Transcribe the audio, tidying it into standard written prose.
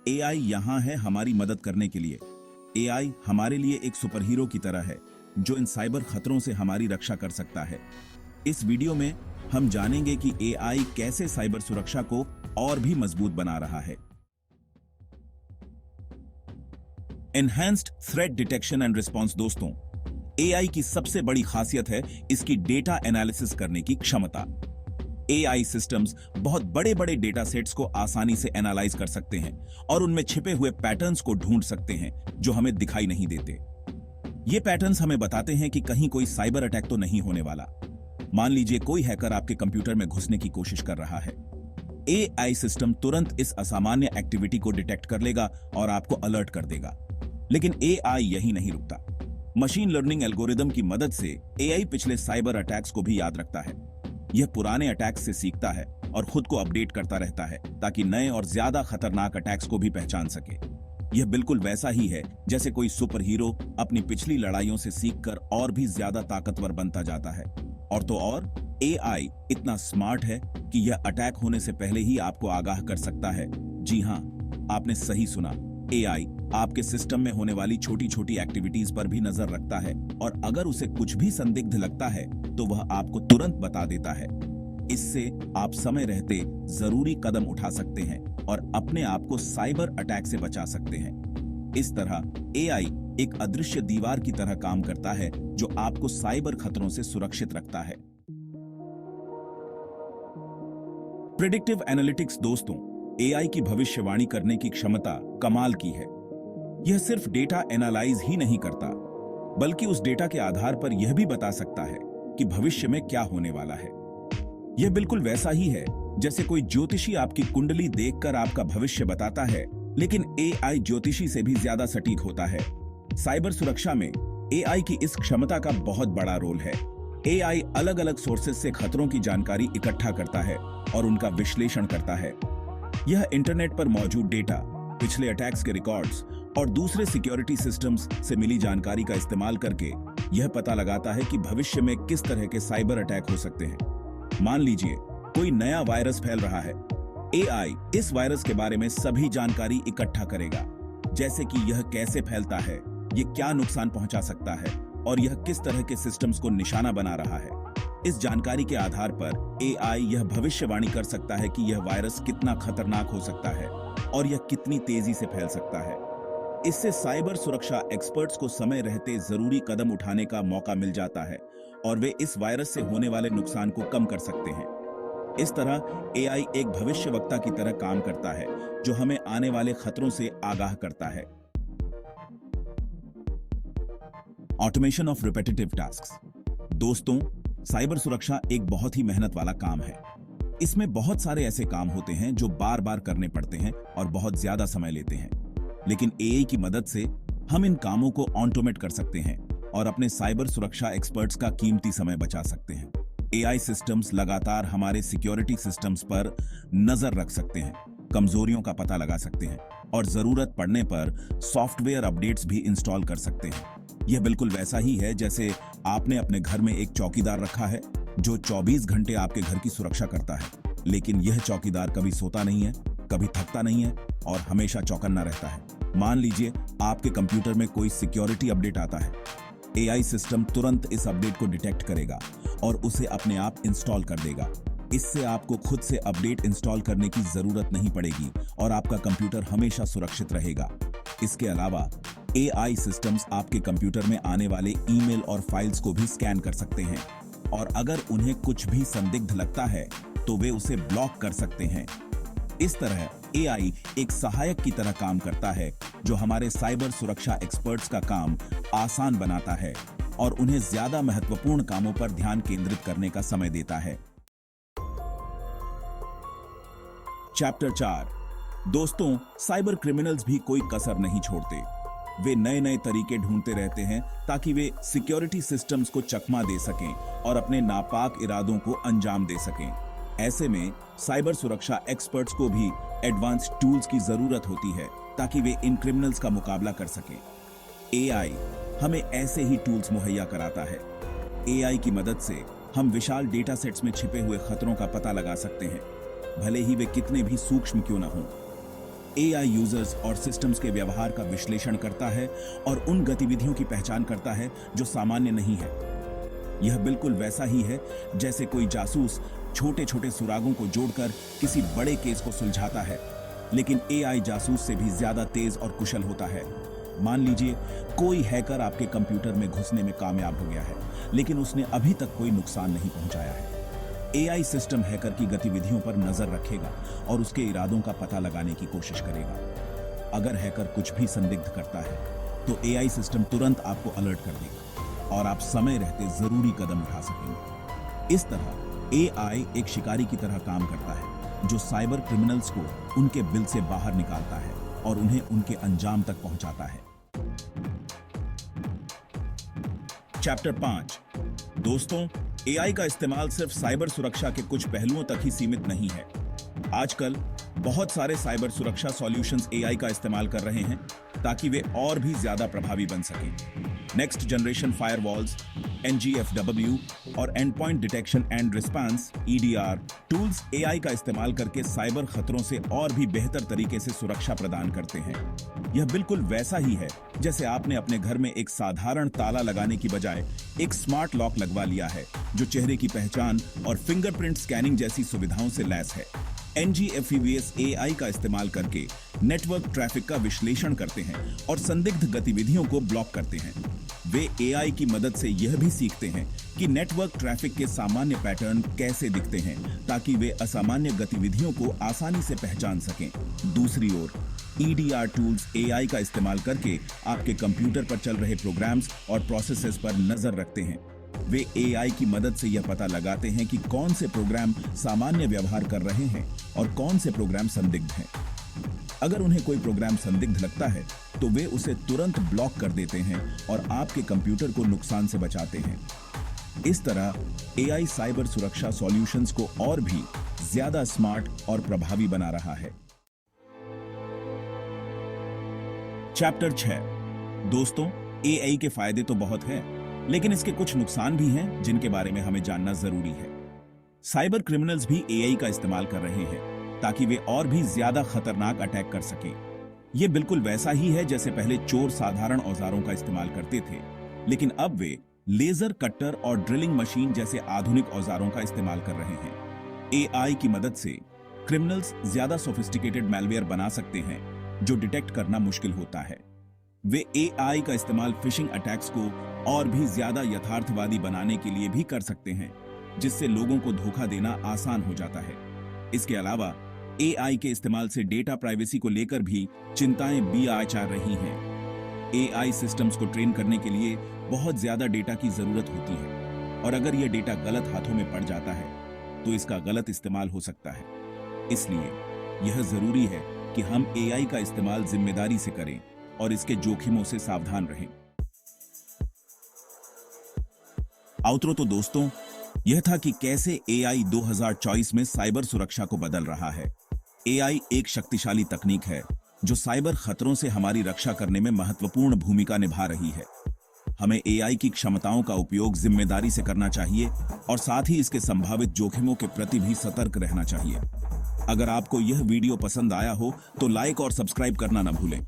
AI यहाँ है हमारी मदद करने के लिए। एआई हमारे लिए एक सुपर हीरो की तरह है जो इन साइबर खतरों से हमारी रक्षा कर सकता है। इस वीडियो में हम जानेंगे कि एआई कैसे साइबर सुरक्षा को और भी मजबूत बना रहा है। Enhanced threat detection and response. दोस्तों, एआई की सबसे बड़ी खासियत है इसकी डेटा एनालिसिस करने की क्षमता। एआई सिस्टम्स बहुत बड़े बड़े डेटा सेट्स को आसानी से एनालाइज कर सकते हैं और उनमें छिपे हुए पैटर्न्स को ढूंढ सकते हैं जो हमें दिखाई नहीं देते। ये पैटर्न्स हमें बताते हैं कि कहीं कोई साइबर अटैक तो नहीं होने वाला। मान लीजिए कोई हैकर आपके कंप्यूटर में घुसने की कोशिश कर रहा है। एआई सिस्टम तुरंत इस असामान्य एक्टिविटी को डिटेक्ट कर लेगा और आपको अलर्ट कर देगा। लेकिन एआई यही नहीं रुकता। मशीन लर्निंग एल्गोरिदम की मदद से एआई पिछले साइबर अटैक्स को भी याद रखता है। यह पुराने अटैक्स से सीखता है और खुद को अपडेट करता रहता है ताकि नए और ज्यादा खतरनाक अटैक्स को भी पहचान सके। यह बिल्कुल वैसा ही है जैसे कोई सुपर हीरो अपनी पिछली लड़ाइयों से सीखकर और भी ज्यादा ताकतवर बनता जाता है। और तो और एआई इतना स्मार्ट है कि यह अटैक होने से पहले ही आपको आगाह कर सकता है। जी हां, आपने सही सुना। एआई आपके सिस्टम में होने वाली छोटी छोटी एक्टिविटीज पर भी नजर रखता है और अगर उसे कुछ भी संदिग्ध लगता है तो वह आपको तुरंत बता देता है। इससे आप समय रहते जरूरी कदम उठा सकते हैं और अपने आप को साइबर अटैक से बचा सकते हैं। इस तरह एआई एक अदृश्य दीवार की तरह काम करता है जो आपको साइबर खतरों से सुरक्षित रखता है। Predictive analytics. दोस्तों, एआई की भविष्यवाणी करने की क्षमता कमाल की है। यह सिर्फ डेटा एनालाइज ही नहीं करता बल्कि उस डेटा के आधार पर यह भी बता सकता है कि भविष्य में क्या होने वाला है। यह बिल्कुल वैसा ही है जैसे कोई ज्योतिषी आपकी कुंडली देखकर आपका भविष्य बताता है, लेकिन एआई ज्योतिषी से भी ज्यादा सटीक होता है। साइबर सुरक्षा में एआई की इस क्षमता का बहुत बड़ा रोल है। एआई अलग अलग सोर्सेज से खतरों की जानकारी इकट्ठा करता है और उनका विश्लेषण करता है। यह इंटरनेट पर मौजूद डेटा, पिछले अटैक्स के रिकॉर्ड्स और दूसरे सिक्योरिटी सिस्टम्स से मिली जानकारी का इस्तेमाल करके यह पता लगाता है कि भविष्य में किस तरह के साइबर अटैक हो सकते हैं। मान लीजिए कोई नया वायरस फैल रहा है। एआई इस वायरस के बारे में सभी जानकारी इकट्ठा करेगा, जैसे कि यह कैसे फैलता है, यह क्या नुकसान पहुंचा सकता है और यह किस तरह के सिस्टम्स को निशाना बना रहा है। इस जानकारी के आधार पर एआई यह भविष्यवाणी कर सकता है कि यह वायरस कितना खतरनाक हो सकता है और यह कितनी तेजी से फैल सकता है। इससे साइबर सुरक्षा एक्सपर्ट्स को समय रहते जरूरी कदम उठाने का मौका मिल जाता है और वे इस वायरस से होने वाले नुकसान को कम कर सकते हैं। इस तरह एआई एक भविष्यवक्ता की तरह काम करता है जो हमें आने वाले खतरों से आगाह करता है। Automation of repetitive tasks. दोस्तों, साइबर सुरक्षा एक बहुत ही मेहनत वाला काम है। इसमें बहुत सारे ऐसे काम होते हैं जो बार बार करने पड़ते हैं और बहुत ज्यादा समय लेते हैं। लेकिन एआई की मदद से हम इन कामों को ऑटोमेट कर सकते हैं और अपने साइबर सुरक्षा एक्सपर्ट्स का कीमती समय बचा सकते हैं। एआई सिस्टम्स लगातार हमारे सिक्योरिटी सिस्टम्स पर नजर रख सकते हैं, कमजोरियों का पता लगा सकते हैं और जरूरत पड़ने पर सॉफ्टवेयर अपडेट्स भी इंस्टॉल कर सकते हैं। यह बिल्कुल वैसा ही है जैसे आपने अपने घर में एक चौकीदार रखा है जो 24 घंटे आपके घर की सुरक्षा करता है। लेकिन यह चौकीदार कभी सोता नहीं है, कभी थकता नहीं है और हमेशा चौकन्ना रहता है। मान लीजिए आपके कंप्यूटर में कोई सिक्योरिटी अपडेट आता है। एआई सिस्टम तुरंत इस अपडेट को डिटेक्ट करेगा और उसे अपने आप इंस्टॉल कर देगा। इससे आपको खुद से अपडेट इंस्टॉल करने की जरूरत नहीं पड़ेगी और आपका कंप्यूटर हमेशा सुरक्षित रहेगा। इसके अलावा एआई सिस्टम्स आपके कंप्यूटर में आने वाले ईमेल और फाइल्स को भी स्कैन कर सकते हैं और अगर उन्हें कुछ भी संदिग्ध लगता है तो वे उसे ब्लॉक कर सकते हैं। इस तरह एआई एक सहायक की तरह काम करता है जो हमारे साइबर सुरक्षा एक्सपर्ट्स का काम आसान बनाता है और उन्हें ज्यादा महत्वपूर्ण कामों पर ध्यान केंद्रित करने का समय देता है। चैप्टर 4। दोस्तों, साइबर क्रिमिनल्स भी कोई कसर नहीं छोड़ते। वे नए नए तरीके ढूंढते रहते हैं ताकि वे सिक्योरिटी सिस्टम्स को चकमा दे सकें और अपने नापाक इरादों को अंजाम दे सकें। ऐसे में साइबर सुरक्षा एक्सपर्ट्स को भी एडवांस्ड टूल्स की जरूरत होती है ताकि वे इन क्रिमिनल्स का मुकाबला कर सकें। एआई हमें ऐसे ही टूल्स मुहैया कराता है। एआई की मदद से हम विशाल डेटा सेट्स में छिपे हुए खतरों का पता लगा सकते हैं, भले ही वे कितने भी सूक्ष्म क्यों न हों। एआई यूजर्स और सिस्टम्स के व्यवहार का विश्लेषण करता है और उन गतिविधियों की पहचान करता है जो सामान्य नहीं है। यह बिल्कुल वैसा ही है जैसे कोई जासूस छोटे छोटे सुरागों को जोड़कर किसी बड़े केस को सुलझाता है, लेकिन एआई जासूस से भी ज्यादा तेज और कुशल होता है। मान लीजिए कोई हैकर आपके कंप्यूटर में घुसने में कामयाब हो गया है, लेकिन उसने अभी तक कोई नुकसान नहीं पहुंचाया है। एआई सिस्टम हैकर की गतिविधियों पर नजर रखेगा और उसके इरादों का पता लगाने की कोशिश करेगा। अगर हैकर कुछ भी संदिग्ध करता है तो एआई सिस्टम तुरंत आपको अलर्ट कर देगा और आप समय रहते जरूरी कदम उठा सकेंगे। इस तरह एआई एक शिकारी की तरह काम करता है जो साइबर क्रिमिनल्स को उनके बिल से बाहर निकालता है और उन्हें उनके अंजाम तक पहुंचाता है। चैप्टर 5। दोस्तों, एआई का इस्तेमाल सिर्फ साइबर सुरक्षा के कुछ पहलुओं तक ही सीमित नहीं है। आजकल बहुत सारे साइबर सुरक्षा सॉल्यूशंस एआई का इस्तेमाल कर रहे हैं ताकि वे और भी ज्यादा प्रभावी बन सकें। नेक्स्ट जनरेशन फायरवॉल्स, NGFW और and point detection and response EDR tools AI का इस्तेमाल करके साइबर खतरों से और भी बेहतर तरीके से सुरक्षा प्रदान करते हैं। यह बिल्कुल वैसा ही है जैसे आपने अपने घर में एक साधारण ताला लगाने की बजाय एक स्मार्ट लॉक लगवा लिया है जो चेहरे की पहचान और फिंगरप्रिंट स्कैनिंग जैसी सुविधाओं से लैस है। NGFW एआई का इस्तेमाल करके नेटवर्क ट्रैफिक का विश्लेषण करते हैं और संदिग्ध गतिविधियों को ब्लॉक करते हैं। वे एआई की मदद से यह भी सीखते हैं कि नेटवर्क ट्रैफिक के सामान्य पैटर्न कैसे दिखते हैं ताकि वे असामान्य गतिविधियों को आसानी से पहचान सकें। दूसरी ओर EDR टूल्स एआई का इस्तेमाल करके आपके कंप्यूटर पर चल रहे प्रोग्राम्स और प्रोसेसेस पर नजर रखते हैं। वे एआई की मदद से यह पता लगाते हैं कि कौन से प्रोग्राम सामान्य व्यवहार कर रहे हैं और कौन से प्रोग्राम संदिग्ध हैं। अगर उन्हें कोई प्रोग्राम संदिग्ध लगता है तो वे उसे तुरंत ब्लॉक कर देते हैं और आपके कंप्यूटर को नुकसान से बचाते हैं। इस तरह एआई साइबर सुरक्षा सॉल्यूशंस को और भी ज्यादा स्मार्ट और प्रभावी बना रहा है। चैप्टर 6। दोस्तों, एआई के फायदे तो बहुत हैं, लेकिन इसके कुछ नुकसान भी हैं जिनके बारे में हमें जानना जरूरी है। साइबर क्रिमिनल्स भी एआई का इस्तेमाल कर रहे हैं ताकि वे और भी ज्यादा खतरनाक अटैक कर सकें। यह बिल्कुल वैसा ही है जैसे पहले चोर साधारण औजारों का इस्तेमाल करते थे, लेकिन अब वे लेजर कट्टर और ड्रिलिंग मशीन जैसे आधुनिक औजारों का इस्तेमाल कर रहे हैं। एआई की मदद से क्रिमिनल्स ज्यादा सोफिस्टिकेटेड मैलवेयर बना सकते हैं जो डिटेक्ट करना मुश्किल होता है। वे एआई का इस्तेमाल फिशिंग अटैक्स को और भी ज्यादा यथार्थवादी बनाने के लिए भी कर सकते हैं, जिससे लोगों को धोखा देना आसान हो जाता है। इसके अलावा एआई के इस्तेमाल से डेटा प्राइवेसी को लेकर भी चिंताएं भी आ रही हैं। एआई सिस्टम्स को ट्रेन करने के लिए बहुत ज्यादा डेटा की जरूरत होती है और अगर यह डेटा गलत हाथों में पड़ जाता है तो इसका गलत इस्तेमाल हो सकता है। इसलिए यह जरूरी है कि हम एआई का इस्तेमाल जिम्मेदारी से करें और इसके जोखिमों से सावधान रहें। आउटरो तो दोस्तों यह था कि कैसे एआई 2024 में साइबर सुरक्षा को बदल रहा है। एआई एक शक्तिशाली तकनीक है जो साइबर खतरों से हमारी रक्षा करने में महत्वपूर्ण भूमिका निभा रही है। हमें एआई की क्षमताओं का उपयोग जिम्मेदारी से करना चाहिए और साथ ही इसके संभावित जोखिमों के प्रति भी सतर्क रहना चाहिए। अगर आपको यह वीडियो पसंद आया हो तो लाइक और सब्सक्राइब करना न भूलें।